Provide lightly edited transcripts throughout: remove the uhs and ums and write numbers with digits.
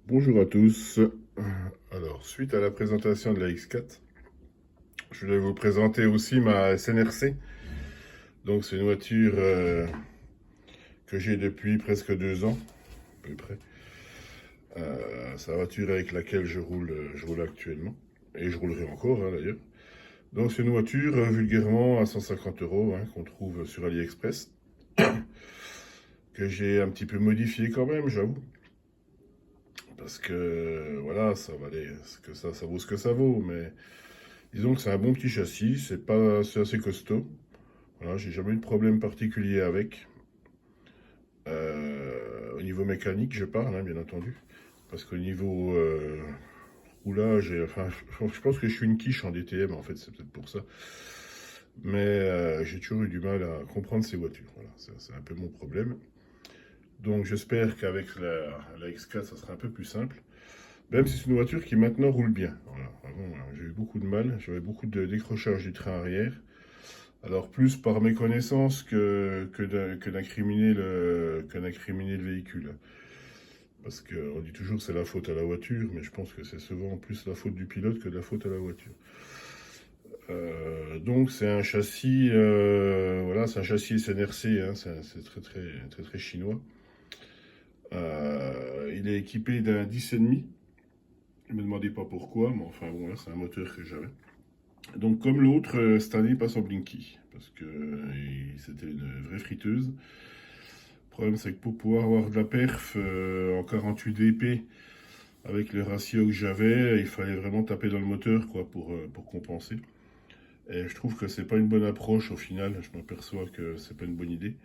Bonjour à tous. Alors, suite à la présentation de la X4, je voulais vous présenter aussi ma SNRC. Donc, c'est une voiture que j'ai depuis presque 2 ans, à peu près. C'est la voiture avec laquelle je roule actuellement. Et je roulerai encore, d'ailleurs. Donc, c'est une voiture vulgairement à 150 euros, qu'on trouve sur AliExpress, que j'ai un petit peu modifié quand même, j'avoue. Parce que, voilà, ça valait, ça vaut ce que ça vaut, mais disons que c'est un bon petit châssis, c'est assez costaud. Voilà, j'ai jamais eu de problème particulier avec. Au niveau mécanique, je parle, bien entendu. Parce qu'au niveau roulage, je pense que je suis une quiche en DTM, en fait, c'est peut-être pour ça. Mais j'ai toujours eu du mal à comprendre ces voitures. Voilà, c'est un peu mon problème. Donc j'espère qu'avec la X4, ça sera un peu plus simple. Même si c'est une voiture qui maintenant roule bien. Voilà, vraiment, j'ai eu beaucoup de mal. J'avais beaucoup de décrochage du train arrière. Alors plus par méconnaissance que d'incriminer le véhicule. Parce qu'on dit toujours que c'est la faute à la voiture, mais je pense que c'est souvent plus la faute du pilote que de la faute à la voiture. Donc c'est un châssis, voilà, c'est un châssis SNRC, c'est très très très très chinois. Il est équipé d'un 10,5. Ne me demandez pas pourquoi, mais enfin bon, là c'est un moteur que j'avais. Donc comme l'autre, cette année il passe en Blinky, parce que c'était une vraie friteuse. Le problème c'est que pour pouvoir avoir de la perf en 48 dp avec le ratio que j'avais, il fallait vraiment taper dans le moteur quoi, pour compenser. Et je trouve que c'est pas une bonne approche au final, je m'aperçois que c'est pas une bonne idée.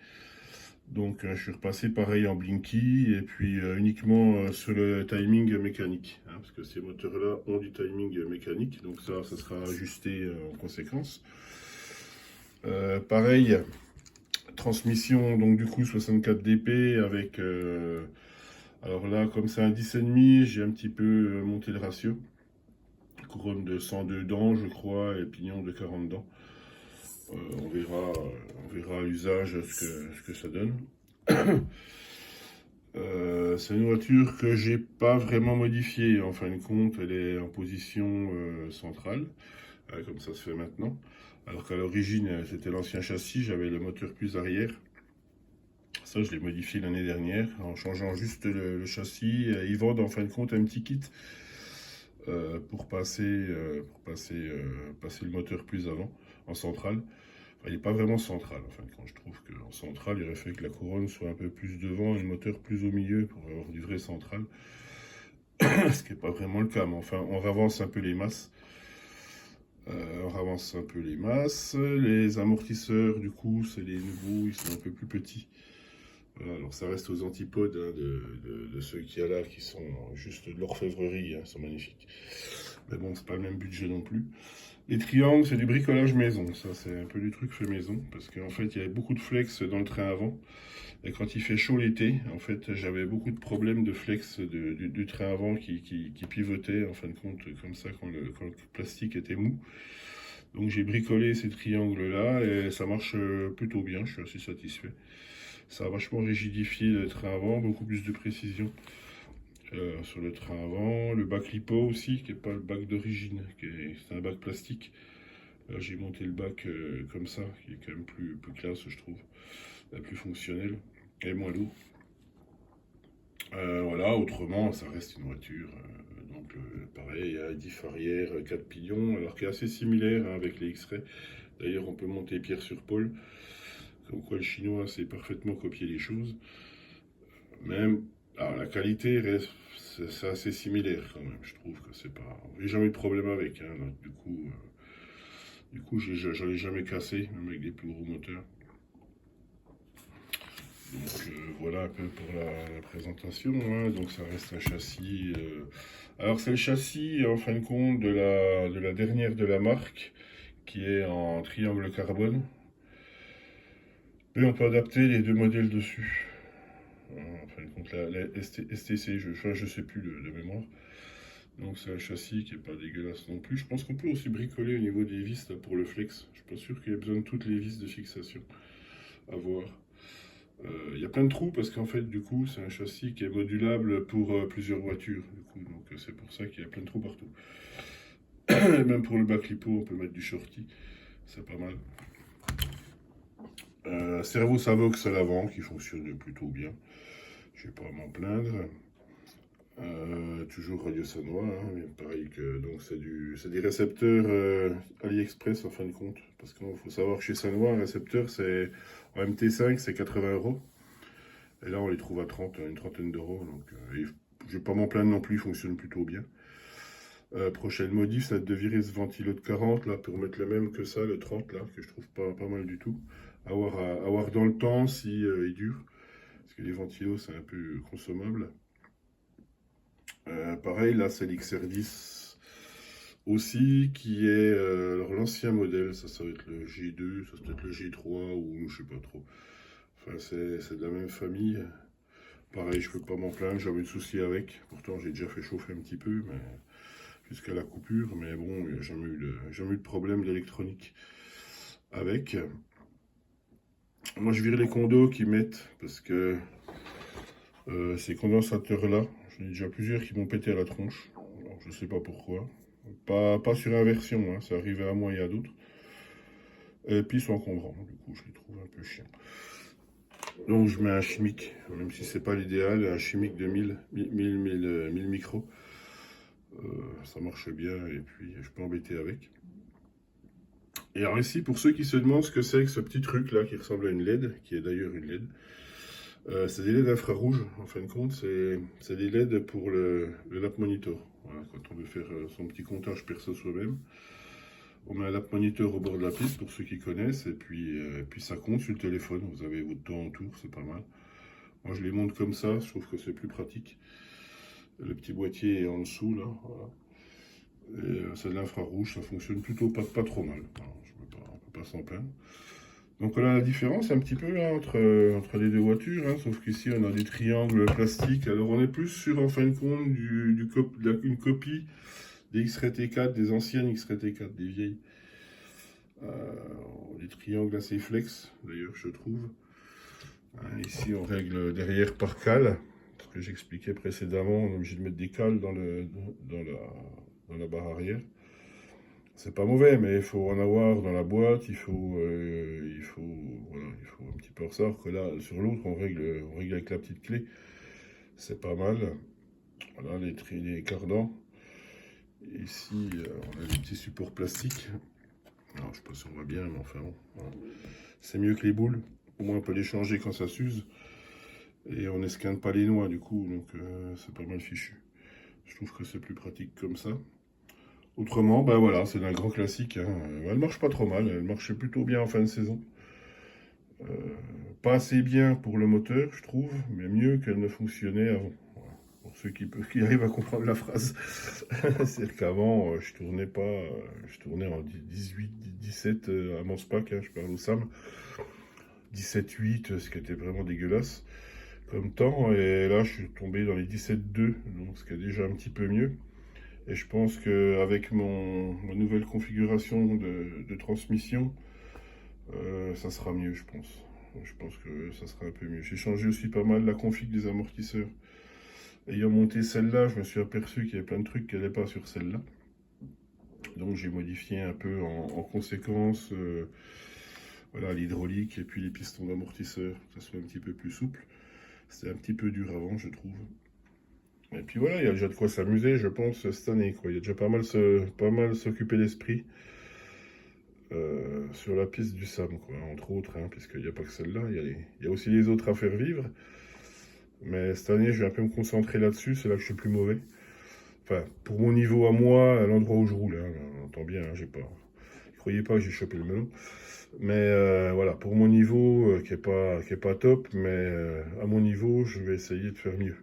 Donc je suis repassé pareil en Blinky et puis uniquement sur le timing mécanique, parce que ces moteurs-là ont du timing mécanique, donc ça sera ajusté en conséquence. Pareil, transmission donc du coup 64 dp avec alors là comme c'est un 10,5, j'ai un petit peu monté le ratio. Couronne de 102 dents je crois et pignon de 40 dents. On verra à l'usage ce que ça donne. C'est une voiture que j'ai pas vraiment modifiée. En fin de compte, elle est en position centrale, comme ça se fait maintenant. Alors qu'à l'origine, c'était l'ancien châssis, j'avais le moteur plus arrière. Ça, je l'ai modifié l'année dernière en changeant juste le châssis. Ils vendent en fin de compte un petit kit passer le moteur plus avant, en centrale. Enfin, il n'est pas vraiment central. Enfin, quand je trouve qu'en centrale, il aurait fallu que la couronne soit un peu plus devant et le moteur plus au milieu pour avoir du vrai central. Ce qui n'est pas vraiment le cas, mais enfin, on ravance un peu les masses. Les amortisseurs, du coup, c'est les nouveaux, ils sont un peu plus petits. Voilà, alors ça reste aux antipodes de ceux qu'il y a là qui sont juste de l'orfèvrerie, ils sont magnifiques. Mais bon, c'est pas le même budget non plus. Les triangles, c'est du bricolage maison. Ça, c'est un peu du truc fait maison. Parce qu'en fait, il y avait beaucoup de flex dans le train avant. Et quand il fait chaud l'été, en fait, j'avais beaucoup de problèmes de flex du train avant qui pivotait, en fin de compte, comme ça, quand le plastique était mou. Donc j'ai bricolé ces triangles-là et ça marche plutôt bien. Je suis assez satisfait. Ça a vachement rigidifié le train avant, beaucoup plus de précision sur le train avant. Le bac lipo aussi, qui n'est pas le bac d'origine, c'est un bac plastique. Là, j'ai monté le bac comme ça, qui est quand même plus classe, je trouve, plus fonctionnel et moins lourd. Voilà, autrement, ça reste une voiture. Donc, pareil, il y a diff arrière, 4 pignons, alors qui est assez similaire avec les X-Ray. D'ailleurs, on peut monter pierre sur pôle. Comme quoi, le chinois sait parfaitement copier les choses. Même, alors, la qualité reste, c'est assez similaire quand même. Je trouve que c'est pas. J'ai jamais eu de problème avec. Donc, du coup, j'en ai jamais cassé, même avec des plus gros moteurs. Donc voilà un peu pour la présentation. Donc ça reste un châssis. Alors c'est le châssis en fin de compte de la dernière de la marque qui est en triangle carbone. Et on peut adapter les deux modèles dessus. En fin de compte la STC, je sais plus de mémoire. Donc c'est un châssis qui est pas dégueulasse non plus. Je pense qu'on peut aussi bricoler au niveau des vis là, pour le flex. Je suis pas sûr qu'il y ait besoin de toutes les vis de fixation à voir. Il y a plein de trous parce qu'en fait, du coup, c'est un châssis qui est modulable pour plusieurs voitures. Du coup, donc c'est pour ça qu'il y a plein de trous partout. Et même pour le bas clipot, on peut mettre du shorty. C'est pas mal. Servo Savox à l'avant qui fonctionne plutôt bien. Je vais pas à m'en plaindre. Toujours Radio Sanois, hein, pareil que donc c'est des récepteurs AliExpress en fin de compte, parce qu'il faut savoir que chez Sanois un récepteur c'est en MT5 c'est 80 euros, et là on les trouve à 30, une trentaine d'euros, donc je vais pas m'en plaindre non plus, il fonctionne plutôt bien. Prochaine modif, c'est de virer ce ventilo de 40 là pour mettre le même que ça, le 30 là, que je trouve pas mal du tout. À voir dans le temps si il dure, parce que les ventilos c'est un peu consommable. Pareil, là c'est l'XR10 aussi, qui est alors l'ancien modèle, ça va être le G2, ça va être le G3 ou je sais pas trop. Enfin, c'est de la même famille. Pareil, je peux pas m'en plaindre, j'avais eu de soucis avec. Pourtant, j'ai déjà fait chauffer un petit peu, mais jusqu'à la coupure. Mais bon, j'ai jamais eu de problème d'électronique avec. Moi, je vire les condos qui mettent parce que ces condensateurs-là, j'en ai déjà plusieurs qui m'ont pété à la tronche. Alors, je sais pas pourquoi. Pas sur inversion, hein, ça arrivait à moi et à d'autres. Et puis ils sont encombrants, du coup je les trouve un peu chiants. Donc je mets un chimique, même si c'est pas l'idéal, un chimique de 1000 micros. Ça marche bien et puis je peux embêter avec. Et alors ici, pour ceux qui se demandent ce que c'est que ce petit truc là qui ressemble à une LED, qui est d'ailleurs une LED, c'est des LED infrarouges en fin de compte, c'est des LED pour le lap monitor. Voilà, quand on veut faire son petit comptage perso soi-même. On met un lap monitor au bord de la piste pour ceux qui connaissent, et puis ça compte sur le téléphone. Vous avez votre temps autour, c'est pas mal. Moi je les monte comme ça, je trouve que c'est plus pratique. Le petit boîtier est en dessous là, voilà. Et c'est de l'infrarouge, ça fonctionne plutôt pas trop mal. Alors, on peut pas s'en plaindre. Donc voilà la différence un petit peu là, entre les deux voitures, hein, sauf qu'ici on a des triangles plastiques. Alors on est plus sur en fin de compte une copie des XRT4, des anciennes XRT4, des vieilles. Des triangles assez flex, d'ailleurs, je trouve. Ici, on règle derrière par cale. Ce que j'expliquais précédemment, on est obligé de mettre des cales dans la barre arrière. C'est pas mauvais, mais il faut en avoir dans la boîte. Voilà, il faut un petit peu ressort que là, sur l'autre, on règle avec la petite clé. C'est pas mal. Voilà, les cardans. Ici, on a des petits supports plastiques. Alors, je sais pas si on voit bien, mais enfin bon. Voilà. C'est mieux que les boules. Au moins, on peut les changer quand ça s'use. Et on n'esquinte pas les noix, du coup. Donc, c'est pas mal fichu. Je trouve que c'est plus pratique comme ça. Autrement, ben voilà, c'est un grand classique, hein. Elle marche pas trop mal. Elle marchait plutôt bien en fin de saison. Euh, Pas assez bien pour le moteur, je trouve, mais mieux qu'elle ne fonctionnait avant. Voilà. Pour ceux qui arrivent à comprendre la phrase. C'est-à-dire qu'avant, je tournais en 18, 17 à mon SPAC, hein, je parle au SAM. 17,8, ce qui était vraiment dégueulasse comme temps. Et là, je suis tombé dans les 17,2, donc ce qui est déjà un petit peu mieux. Et je pense qu'avec ma nouvelle configuration de transmission, ça sera mieux, je pense. Je pense que ça sera un peu mieux. J'ai changé aussi pas mal la config des amortisseurs. Ayant monté celle-là, je me suis aperçu qu'il y avait plein de trucs qui n'allaient pas sur celle-là. Donc j'ai modifié un peu en conséquence voilà, l'hydraulique et puis les pistons d'amortisseur, que ça soit un petit peu plus souple. C'était un petit peu dur avant, je trouve. Et puis voilà, il y a déjà de quoi s'amuser, je pense, cette année, quoi. Il y a déjà pas mal s'occuper l'esprit sur la piste du SAM, quoi, entre autres, hein, puisqu'il n'y a pas que celle-là, il y a aussi les autres à faire vivre. Mais cette année, je vais un peu me concentrer là-dessus, c'est là que je suis le plus mauvais. Enfin, pour mon niveau à moi, à l'endroit où je roule, hein, on entend bien, hein, j'ai pas... Croyez pas que j'ai chopé le melon. Mais voilà, pour mon niveau, qui est pas top, mais à mon niveau, je vais essayer de faire mieux.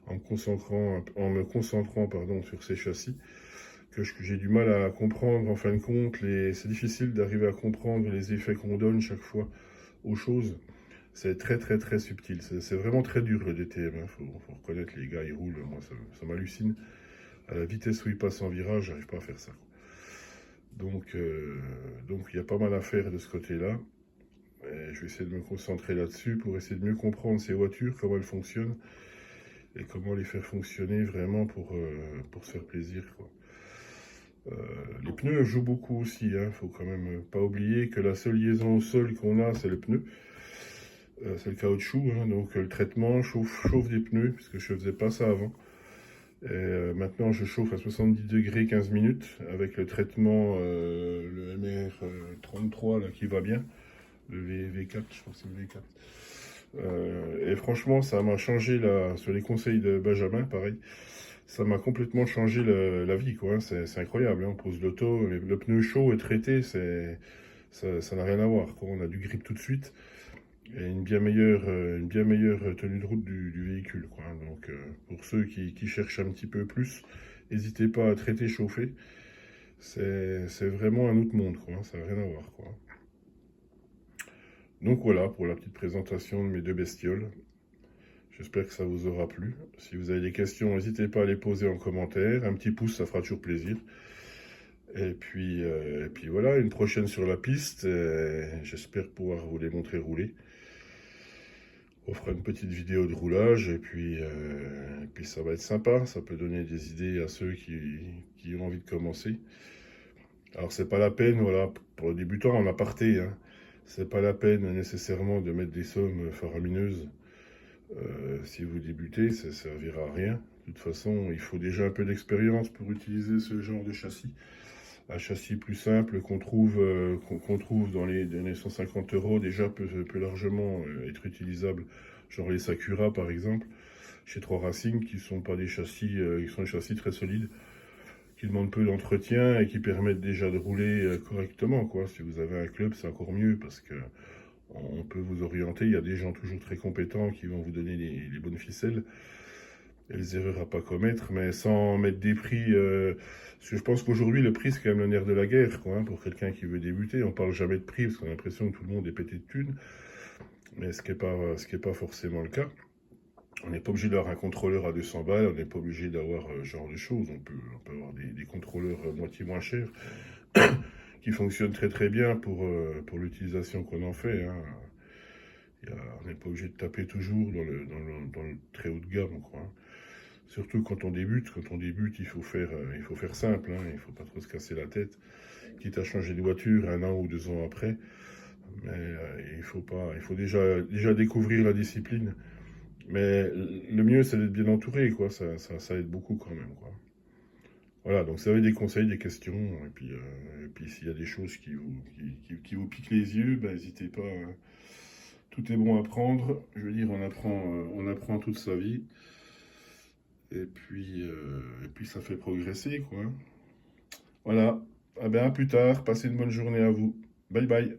En me concentrant pardon, sur ces châssis, que j'ai du mal à comprendre en fin de compte. C'est difficile d'arriver à comprendre les effets qu'on donne chaque fois aux choses. C'est très très très subtil. C'est vraiment très dur le DTM. Hein. Faut reconnaître, les gars, ils roulent. Moi, ça m'hallucine. À la vitesse où ils passent en virage, j'arrive pas à faire ça. Donc il y a pas mal à faire de ce côté-là. Et je vais essayer de me concentrer là-dessus pour essayer de mieux comprendre ces voitures, comment elles fonctionnent et comment les faire fonctionner vraiment pour se faire plaisir, quoi. Les pneus jouent beaucoup aussi, hein. Faut quand même pas oublier que la seule liaison au sol qu'on a, c'est le pneu. C'est le caoutchouc, hein. Donc le traitement chauffe des pneus, puisque je ne faisais pas ça avant. Et maintenant, je chauffe à 70 degrés 15 minutes avec le traitement, le MR33 là, qui va bien, le V4, je crois que c'est le V4. Et franchement, ça m'a changé sur les conseils de Benjamin, pareil. Ça m'a complètement changé la vie, quoi, hein. C'est incroyable, hein. On pose l'auto, le pneu chaud et traité, ça n'a rien à voir, quoi. On a du grip tout de suite et une bien meilleure tenue de route du véhicule, quoi, hein. Donc, pour ceux qui cherchent un petit peu plus, n'hésitez pas à traiter chauffer. C'est vraiment un autre monde, quoi, hein. Ça n'a rien à voir, quoi. Donc voilà pour la petite présentation de mes deux bestioles. J'espère que ça vous aura plu. Si vous avez des questions, n'hésitez pas à les poser en commentaire. Un petit pouce, ça fera toujours plaisir. Et puis voilà, une prochaine sur la piste. J'espère pouvoir vous les montrer rouler. On fera une petite vidéo de roulage et puis ça va être sympa. Ça peut donner des idées à ceux qui ont envie de commencer. Alors c'est pas la peine, voilà, pour les débutants en aparté, hein, c'est pas la peine nécessairement de mettre des sommes faramineuses. Si vous débutez, ça ne servira à rien. De toute façon, il faut déjà un peu d'expérience pour utiliser ce genre de châssis. Un châssis plus simple qu'on trouve dans les 150 euros déjà peut largement être utilisable. Genre les Sakura par exemple, chez 3 Racing, qui sont pas des châssis, qui sont des châssis très solides, qui demandent peu d'entretien et qui permettent déjà de rouler correctement, quoi. Si vous avez un club, c'est encore mieux parce que on peut vous orienter. Il y a des gens toujours très compétents qui vont vous donner les bonnes ficelles et les erreurs à pas commettre, mais sans mettre des prix. Parce que je pense qu'aujourd'hui, le prix, c'est quand même le nerf de la guerre, quoi, hein, pour quelqu'un qui veut débuter. On parle jamais de prix parce qu'on a l'impression que tout le monde est pété de thunes, mais ce qui est pas forcément le cas. On n'est pas obligé d'avoir un contrôleur à 200 balles, on n'est pas obligé d'avoir ce genre de choses. On peut avoir des contrôleurs moitié moins chers qui fonctionnent très très bien pour l'utilisation qu'on en fait, hein. On n'est pas obligé de taper toujours dans le très haut de gamme, quoi, hein. Surtout quand on débute, il faut faire simple, hein. Il ne faut pas trop se casser la tête, quitte à changer de voiture 1 an ou 2 ans après. Mais il faut déjà découvrir la discipline. Mais le mieux, c'est d'être bien entouré, quoi. Ça aide beaucoup quand même, quoi. Voilà, donc si vous avez des conseils, des questions, et puis s'il y a des choses qui vous piquent les yeux, ben, n'hésitez pas, hein. Tout est bon à prendre. Je veux dire, on apprend toute sa vie. Et puis ça fait progresser, quoi. Voilà. Ah ben, à plus tard. Passez une bonne journée à vous. Bye bye.